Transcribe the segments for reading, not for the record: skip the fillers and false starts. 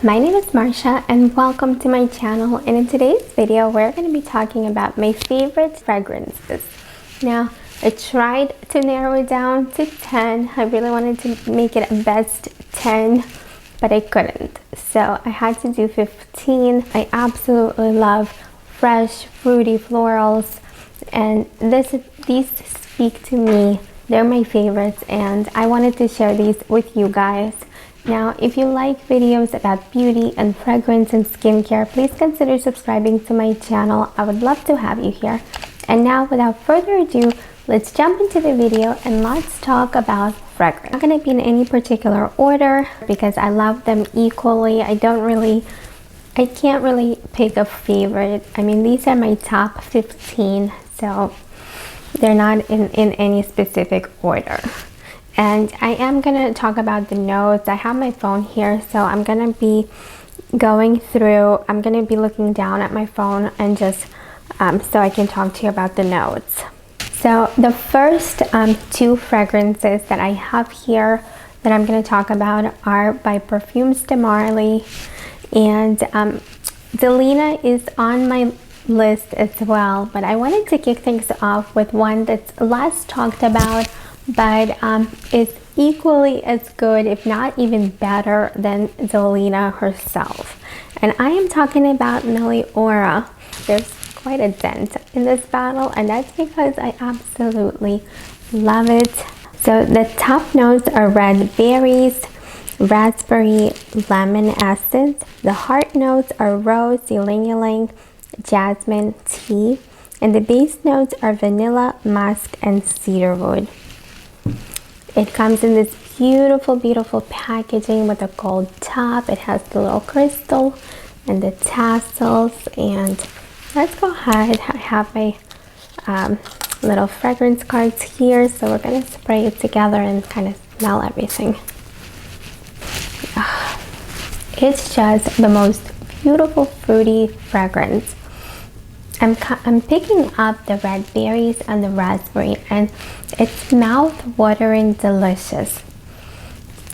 my name is Marsha and welcome to my channel, and in today's video we're going to be talking about my favorite fragrances. Now I tried to narrow it down to 10. I really wanted to make it a best 10, but I couldn't, so I had to do 15. I absolutely love fresh fruity florals, and these speak to me. They're my favorites and I wanted to share these with you guys. Now, if you like videos about beauty and fragrance and skincare, please consider subscribing to my channel. I would love to have you here. And now, without further ado, let's jump into the video and let's talk about fragrance. I'm not going to be in any particular order because I love them equally. I can't really pick a favorite. I mean, these are my top 15, so they're not in any specific order. And I am going to talk about the notes. I have my phone here, so I'm going to be going through, I'm going to be looking down at my phone and just so I can talk to you about the notes. So the first two fragrances that I have here that I'm going to talk about are by Parfums de Marly, and Delina is on my list as well, but I wanted to kick things off with one that's less talked about, but is equally as good, if not even better, than Delina herself. And I am talking about Meliora. There's quite a dent in this bottle, and that's because I absolutely love it. So the top notes are red berries, raspberry, lemon essence. The heart notes are rose, ylang-ylang, jasmine, tea, and the base notes are vanilla, musk, and cedarwood. It comes in this beautiful packaging with a gold top. It has the little crystal and the tassels. And let's go ahead. I have my little fragrance cards here, so we're going to spray it together and kind of smell everything. It's just the most beautiful fruity fragrance. I'm picking up the red berries and the raspberry, and it's mouth-watering delicious.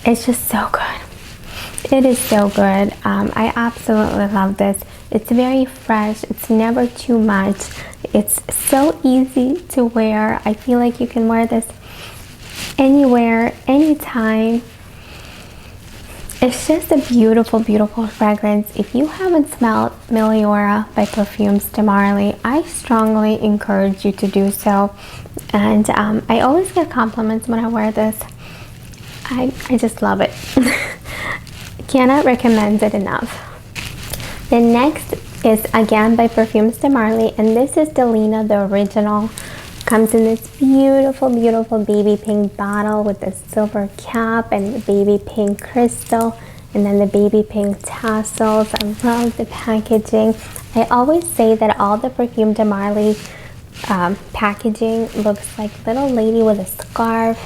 It's just so good. It is so good. I absolutely love this. It's very fresh. It's never too much. It's so easy to wear. I feel like you can wear this anywhere, anytime. It's just a beautiful fragrance. If you haven't smelled Meliora by Parfums de Marly, I strongly encourage you to do so. And I always get compliments when I wear this. I just love it. Cannot recommend it enough. The next is again by Parfums de Marly, and this is Delina, the original. Comes in this beautiful baby pink bottle with the silver cap and the baby pink crystal and then the baby pink tassels. I love the packaging. I always say that all the Parfums de Marly packaging looks like little lady with a scarf.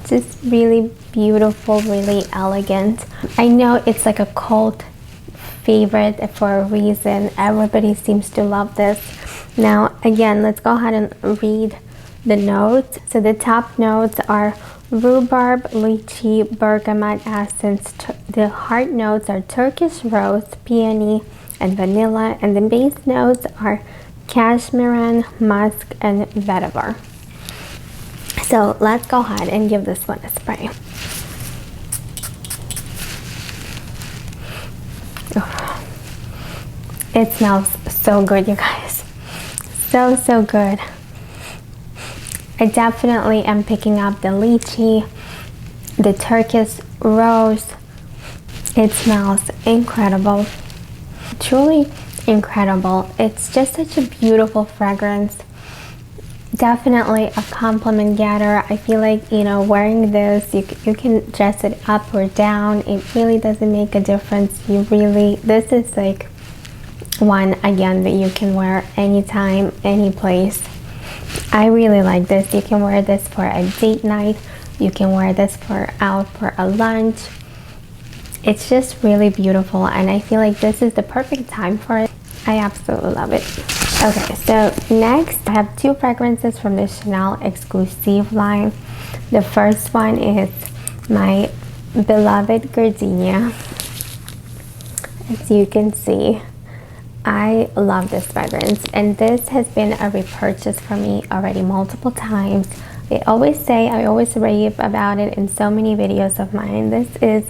Just really beautiful, really elegant. I know it's like a cult favorite for a reason. Everybody seems to love this. Now again, let's go ahead and read the notes. So the top notes are rhubarb, lychee, bergamot essence. The heart notes are Turkish rose, peony, and vanilla, and the base notes are cashmere, musk, and vetiver. So let's go ahead and give this one a spray. It smells so good, you guys. So good. I definitely am picking up the lychee, the Turkish rose. It smells incredible. Truly incredible. It's just such a beautiful fragrance. Definitely a compliment getter. I feel like, you know, wearing this, you can dress it up or down. It really doesn't make a difference. This is like one again that you can wear anytime, any place. I really like this. You can wear this for a date night. You can wear this out for a lunch. It's just really beautiful, and I feel like this is the perfect time for it. I absolutely love it. Okay, so next I have two fragrances from the Chanel exclusive line. The first one is my beloved Gardenia. As you can see, I love this fragrance, and this has been a repurchase for me already multiple times. I always rave about it in so many videos of mine. This is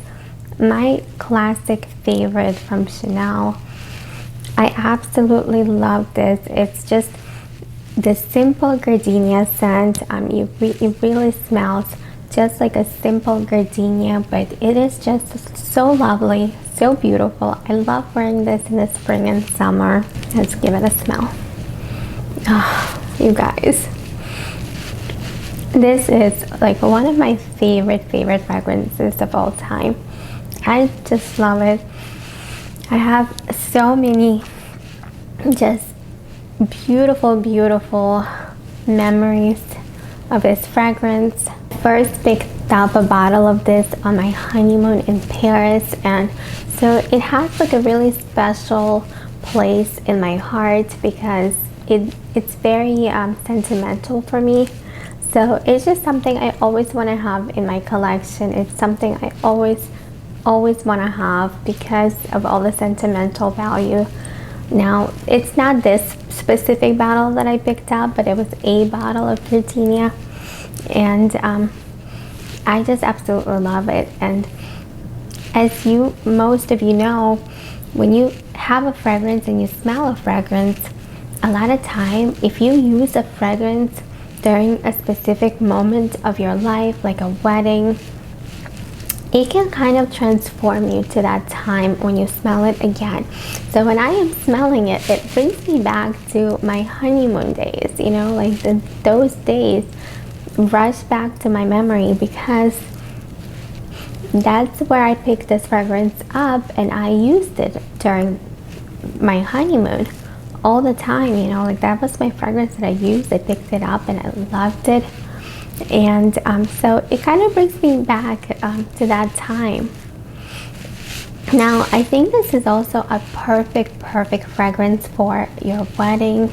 my classic favorite from Chanel. I absolutely love this. It's just the simple gardenia scent. It really smells just like a simple gardenia, but it is just so lovely, so beautiful. I love wearing this in the spring and summer. Let's give it a smell. Oh, you guys, this is like one of my favorite fragrances of all time. I just love it. I have so many just beautiful memories of this fragrance. First picked up a bottle of this on my honeymoon in Paris, and so it has like a really special place in my heart because it's very sentimental for me. So it's just something I always want to have in my collection. It's something I always want to have because of all the sentimental value. Now, it's not this specific bottle that I picked up, but it was a bottle of Gardenia, and I just absolutely love it. And as most of you know, when you have a fragrance and you smell a fragrance, a lot of time, if you use a fragrance during a specific moment of your life, like a wedding, it can kind of transform you to that time when you smell it again. So when I am smelling it, it brings me back to my honeymoon days, you know, like those days rush back to my memory because that's where I picked this fragrance up, and I used it during my honeymoon all the time, you know, like that was my fragrance that I used. I picked it up and I loved it. And so it kind of brings me back to that time. Now, I think this is also a perfect fragrance for your wedding.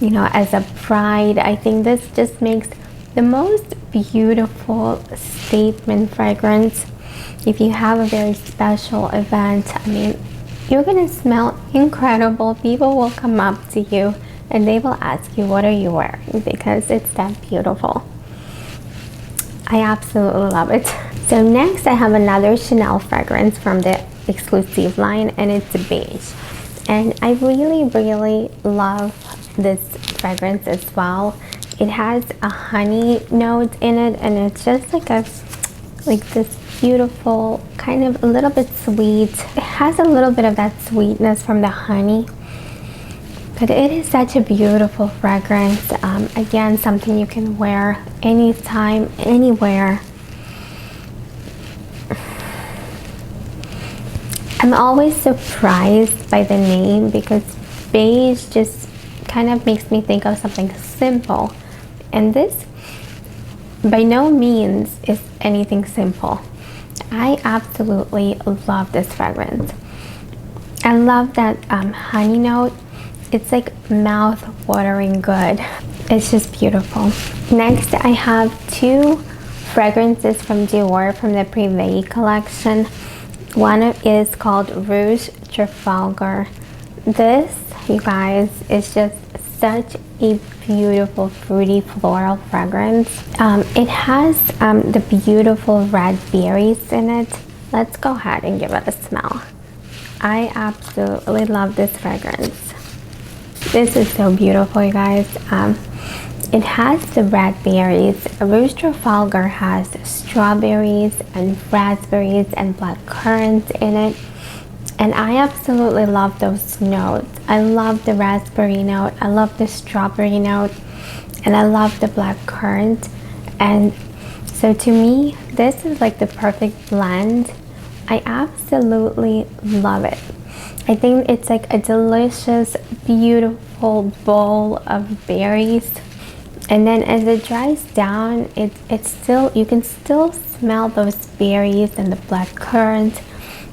You know, as a bride, I think this just makes the most beautiful statement fragrance. If you have a very special event, I mean, you're gonna smell incredible. People will come up to you and they will ask you, what are you wearing? Because it's that beautiful. I absolutely love it. So next I have another Chanel fragrance from the exclusive line, and it's Beige. And I really love this fragrance as well. It has a honey note in it, and it's just like this beautiful, kind of a little bit sweet. It has a little bit of that sweetness from the honey. But it is such a beautiful fragrance. Again, something you can wear anytime, anywhere. I'm always surprised by the name because beige just kind of makes me think of something simple. And this by no means is anything simple. I absolutely love this fragrance. I love that honey note. It's like mouth-watering good. It's just beautiful. Next, I have two fragrances from Dior from the Privé collection. One is called Rouge Trafalgar. This, you guys, is just such a beautiful fruity floral fragrance. It has the beautiful red berries in it. Let's go ahead and give it a smell. I absolutely love this fragrance. This is so beautiful, you guys. It has the red berries. Rouge Trafalgar has strawberries and raspberries and black currants in it. And I absolutely love those notes. I love the raspberry note. I love the strawberry note. And I love the black currant. And so to me, this is like the perfect blend. I absolutely love it. I think it's like a delicious, beautiful bowl of berries. And then as it dries down, it's still, you can still smell those berries and the black currant.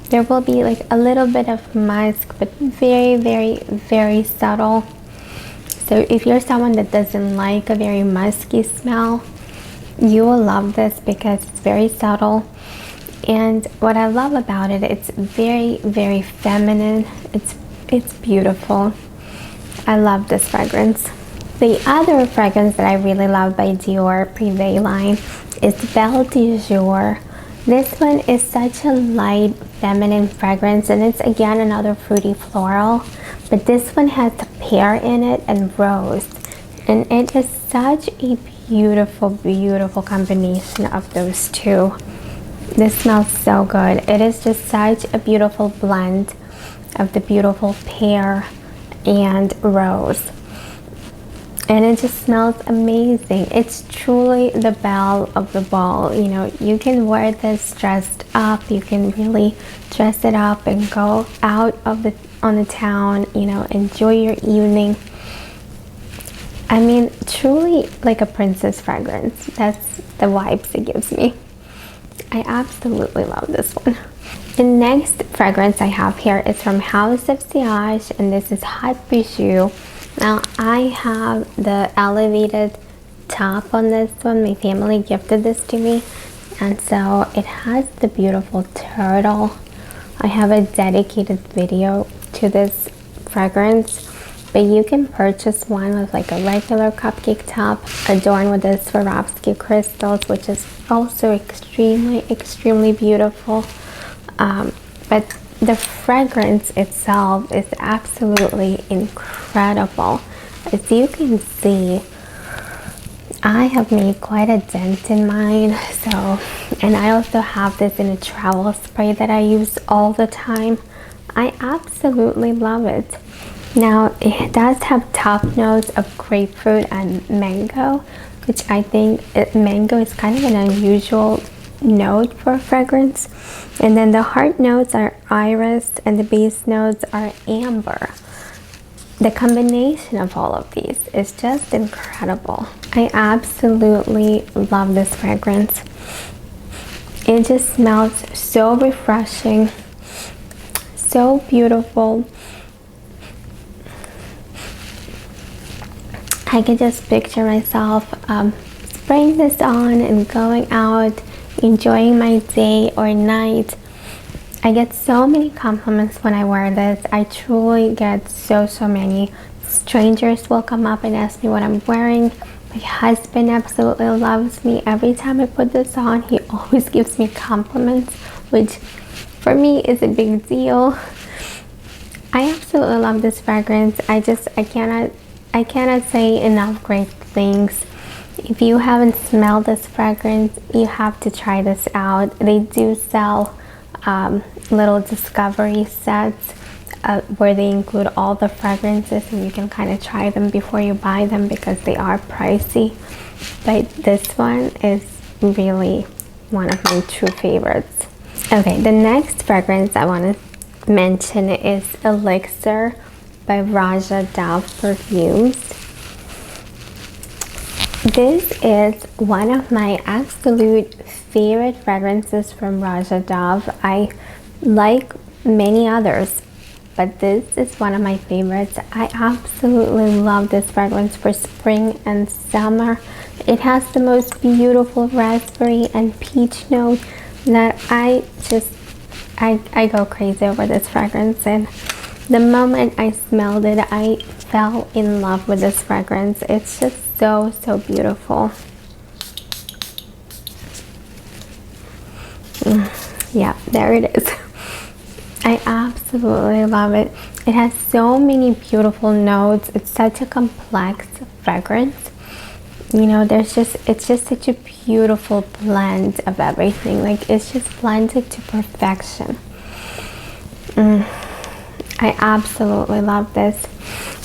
There will be like a little bit of musk, but very subtle. So if you're someone that doesn't like a very musky smell, you will love this because it's very subtle. And what I love about it, it's very, very feminine. It's beautiful. I love this fragrance. The other fragrance that I really love by Dior Privé line is Belle D'jour. This one is such a light, feminine fragrance, and it's again another fruity floral. But this one has pear in it and rose. And it is such a beautiful, beautiful combination of those two. This smells so good. It is just such a beautiful blend of the beautiful pear and rose. And it just smells amazing. It's truly the belle of the ball. You know, you can wear this dressed up. You can really dress it up and go out on the town, you know, enjoy your evening. I mean, truly like a princess fragrance. That's the vibes it gives me. I absolutely love this one. The next fragrance I have here is from Hauts of Sillage, and this is Hot Bijoux. Now, I have the elevated top on this one. My family gifted this to me, and so it has the beautiful turtle. I have a dedicated video to this fragrance, but you can purchase one with like a regular cupcake top adorned with the Swarovski crystals, which is also extremely beautiful. But the fragrance itself is absolutely incredible. As you can see, I have made quite a dent in mine, and I also have this in a travel spray that I use all the time. I absolutely love it. Now, it does have top notes of grapefruit and mango, which I think mango is kind of an unusual note for a fragrance. And then the heart notes are iris and the base notes are amber. The combination of all of these is just incredible. I absolutely love this fragrance. It just smells so refreshing, so beautiful. I can just picture myself spraying this on and going out, enjoying my day or night. I get so many compliments when I wear this. I truly get so many. Strangers will come up and ask me what I'm wearing. My husband absolutely loves me. Every time I put this on, he always gives me compliments, which for me is a big deal. I absolutely love this fragrance. I cannot say enough great things. If you haven't smelled this fragrance, you have to try this out. They do sell little discovery sets where they include all the fragrances, and you can kind of try them before you buy them because they are pricey. But this one is really one of my true favorites. Okay, the next fragrance I want to mention is Elixir by Roja Perfumes. This is one of my absolute favorite fragrances from Roja. I like many others, but this is one of my favorites. I absolutely love this fragrance for spring and summer. It has the most beautiful raspberry and peach note that I go crazy over this fragrance, and the moment I smelled it, I fell in love with this fragrance. It's just so beautiful. Yeah, there it is. I absolutely love it. It has so many beautiful notes. It's such a complex fragrance. You know, it's just such a beautiful blend of everything. Like, it's just blended to perfection. I absolutely love this.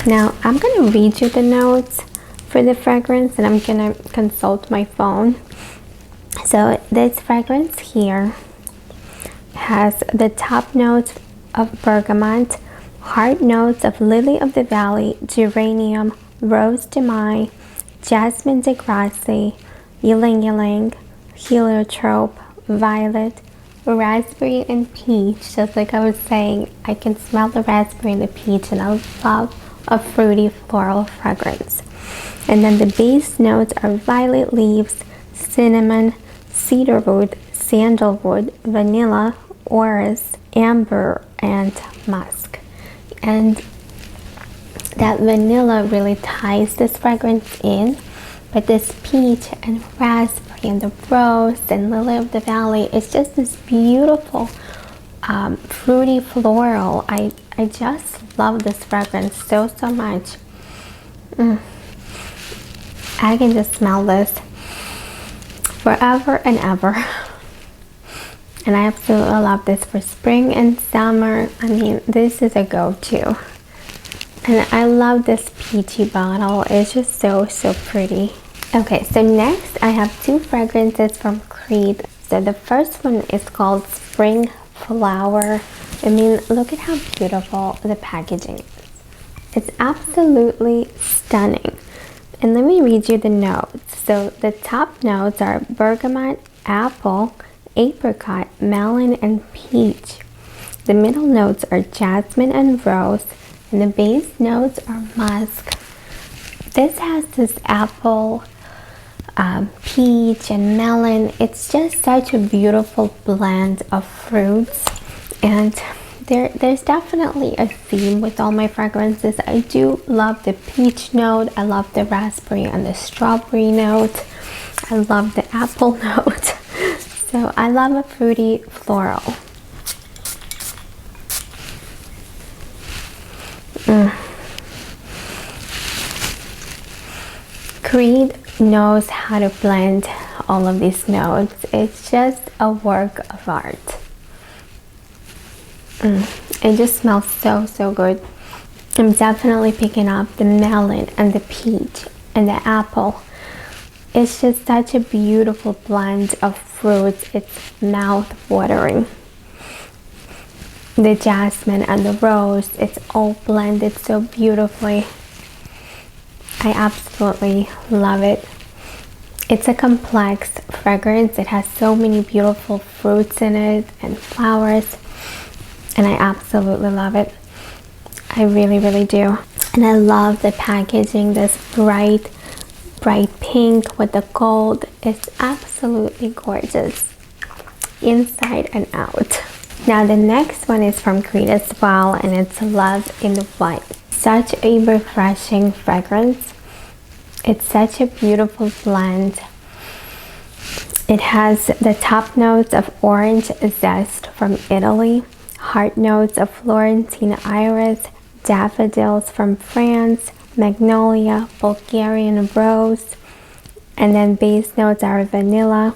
Now, I'm gonna read you the notes for the fragrance, and I'm gonna consult my phone. So this fragrance here has the top notes of bergamot, heart notes of lily of the valley, geranium, rose de mai, jasmine de grace, ylang ylang, heliotrope, violet, raspberry and peach. Just like I was saying, I can smell the raspberry and the peach, and I love a fruity floral fragrance. And then the base notes are violet leaves, cinnamon, cedarwood, sandalwood, vanilla, orris, amber, and musk. And that vanilla really ties this fragrance in, but this peach and raspberry and the rose and lily of the valley, it's just this beautiful fruity floral. I just love this fragrance so much. I can just smell this forever and ever. And I absolutely love this for spring and summer. I mean, this is a go-to. And I love this peachy bottle. It's just so pretty. Okay, so next I have two fragrances from Creed. So the first one is called Spring Flower. I mean, look at how beautiful the packaging is. It's absolutely stunning. And let me read you the notes. So the top notes are bergamot, apple, apricot, melon, and peach. The middle notes are jasmine and rose, and the base notes are musk. This has this apple, peach, and melon. It's just such a beautiful blend of fruits, and there's definitely a theme with all my fragrances. I do love the peach note. I love the raspberry and the strawberry note. I love the apple note. So I love a fruity floral. Creed knows how to blend all of these notes. It's just a work of art. It just smells so good. I'm definitely picking up the melon and the peach and the apple. It's just such a beautiful blend of fruits. It's mouth-watering. The jasmine and the rose, it's all blended so beautifully. I absolutely love it. It's a complex fragrance. It has so many beautiful fruits in it and flowers. And I absolutely love it. I really do. And I love the packaging, this bright pink with the gold. It's absolutely gorgeous inside and out. Now the next one is from Creed as well, and it's Love in White. Such a refreshing fragrance. It's such a beautiful blend. It has the top notes of orange zest from Italy, heart notes of Florentine iris, daffodils from France, magnolia, Bulgarian rose, and then base notes are vanilla.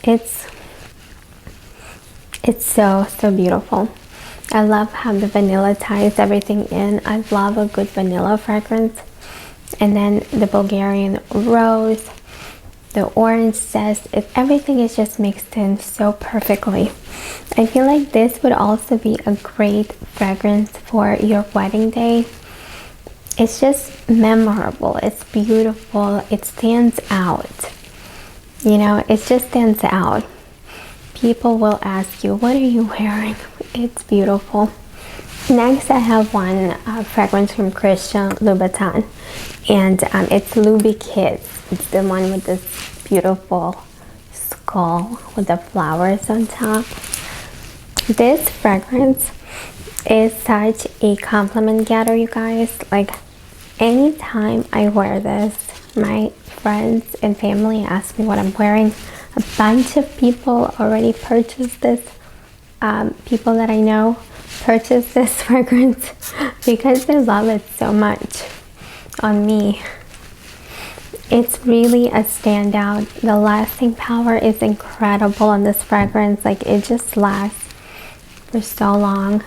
It's so beautiful. I love how the vanilla ties everything in. I love a good vanilla fragrance. And then the Bulgarian rose, the orange zest, everything is just mixed in so perfectly. I feel like this would also be a great fragrance for your wedding day. It's just memorable. It's beautiful. It stands out. You know, it just stands out. People will ask you, what are you wearing? It's beautiful. Next, I have one fragrance from Christian Louboutin, and it's Loubikiss. It's the one with this beautiful skull with the flowers on top. This fragrance is such a compliment getter, you guys. Like, anytime I wear this, my friends and family ask me what I'm wearing. A bunch of people already purchased this. People that I know purchased this fragrance because they love it so much on me. It's really a standout. The lasting power is incredible on this fragrance. Like, it just lasts for so long.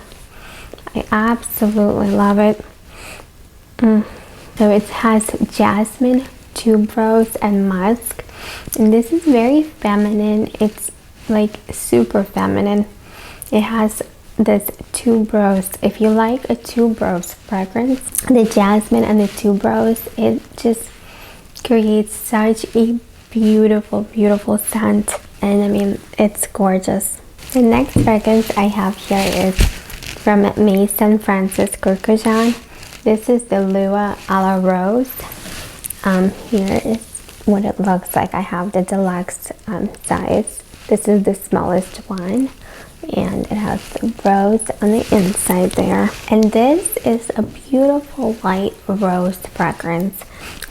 I absolutely love it. So it has jasmine, tuberose, and musk. And this is very feminine. It's like super feminine. It has this tuberose. If you like a tuberose fragrance, the jasmine and the tuberose, it just creates such a beautiful scent. And I mean, it's gorgeous. The next fragrance I have here is from Maison Francis Kurkdjian. This is the Lua a la Rose. Here is what it looks like. I have the deluxe size. This is the smallest one, and it has the rose on the inside there. And this is a beautiful light rose fragrance.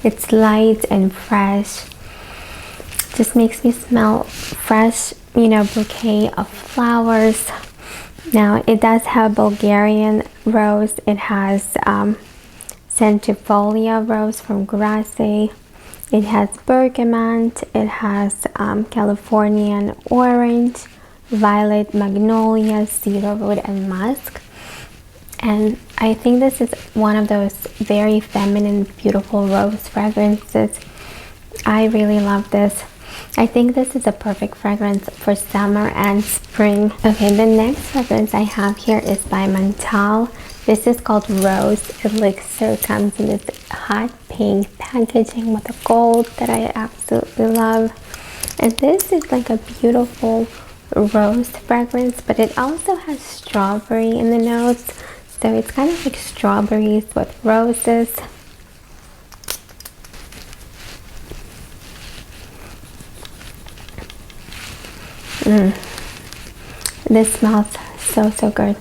It's light and fresh. Just makes me smell fresh, you know, bouquet of flowers. Now it does have Bulgarian rose. It has Centifolia rose from Grasse. It has bergamot. It has Californian orange, violet, magnolia, cedarwood, and musk. And I think this is one of those very feminine, beautiful rose fragrances. I really love this. I think this is a perfect fragrance for summer and spring. Okay, the next fragrance I have here is by Montale. This is called Rose Elixir. Comes in this hot pink packaging with the gold that I absolutely love. And this is like a beautiful rose fragrance, but it also has strawberry in the notes. So it's kind of like strawberries with roses. This smells so good.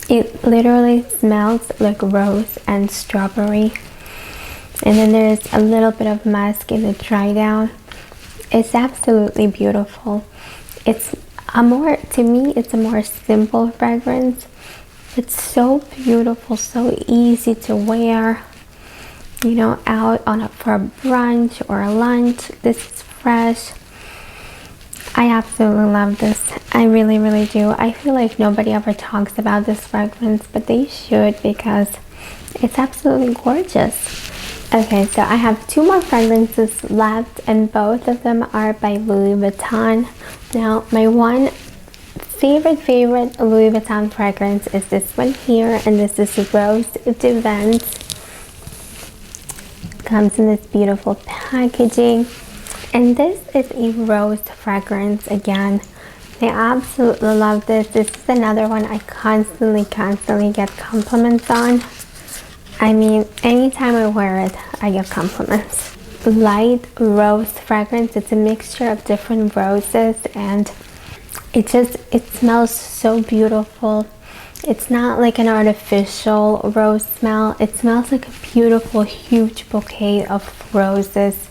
It literally smells like rose and strawberry. And then there's a little bit of musk in the dry down. It's absolutely beautiful. It's a more, to me, it's a more simple fragrance. It's so beautiful, so easy to wear, you know, out for a brunch or a lunch. This is fresh. I absolutely love this. I really do. I feel like nobody ever talks about this fragrance, but they should, because it's absolutely gorgeous. Okay, so I have two more fragrances left, and both of them are by Louis Vuitton. Now, my one favorite Louis Vuitton fragrance is this one here, and this is Rose D'jour. Comes in this beautiful packaging. And this is a rose fragrance again. I absolutely love this. This is another one I constantly get compliments on. I mean, anytime I wear it, I get compliments. Light rose fragrance. It's a mixture of different roses, and it smells so beautiful. It's not like an artificial rose smell. It smells like a beautiful, huge bouquet of roses.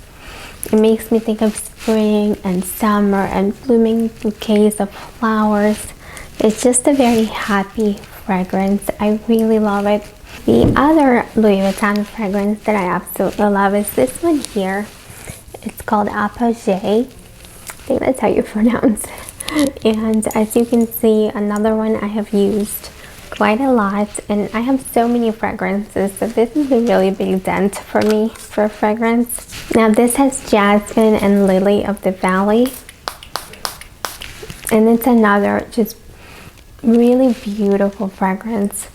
It makes me think of spring and summer and blooming bouquets of flowers. It's just a very happy fragrance. I really love it. The other Louis Vuitton fragrance that I absolutely love is this one here. It's called Apogée. I think that's how you pronounce it. And as you can see, another one I have used quite a lot, and I have so many fragrances, so this is a really big dent for me for fragrance. Now this has jasmine and lily of the valley, and it's another just really beautiful fragrance.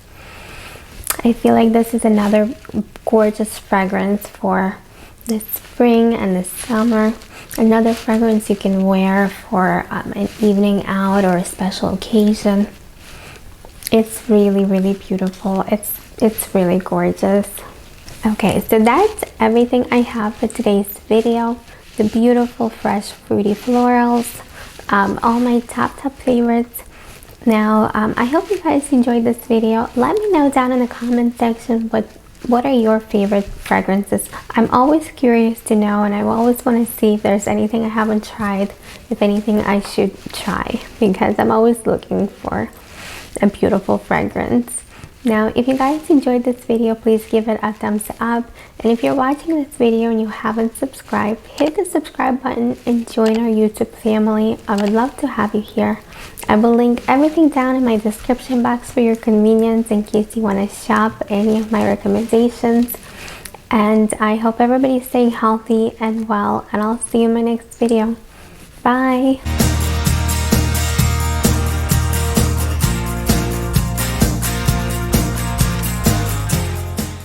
I feel like this is another gorgeous fragrance for the spring and the summer. Another fragrance you can wear for an evening out or a special occasion. It's really beautiful. It's really gorgeous. Okay, so that's everything I have for today's video. The beautiful, fresh, fruity florals. All my top favorites. Now, I hope you guys enjoyed this video. Let me know down in the comment section what are your favorite fragrances. I'm always curious to know, and I always want to see if there's anything I haven't tried, if anything I should try, because I'm always looking for a beautiful fragrance. Now, if you guys enjoyed this video, please give it a thumbs up, and if you're watching this video and you haven't subscribed, hit the subscribe button and join our YouTube family. I would love to have you here. I will link everything down in my description box for your convenience in case you want to shop any of my recommendations. And I hope everybody's staying healthy and well, and I'll see you in my next video. Bye.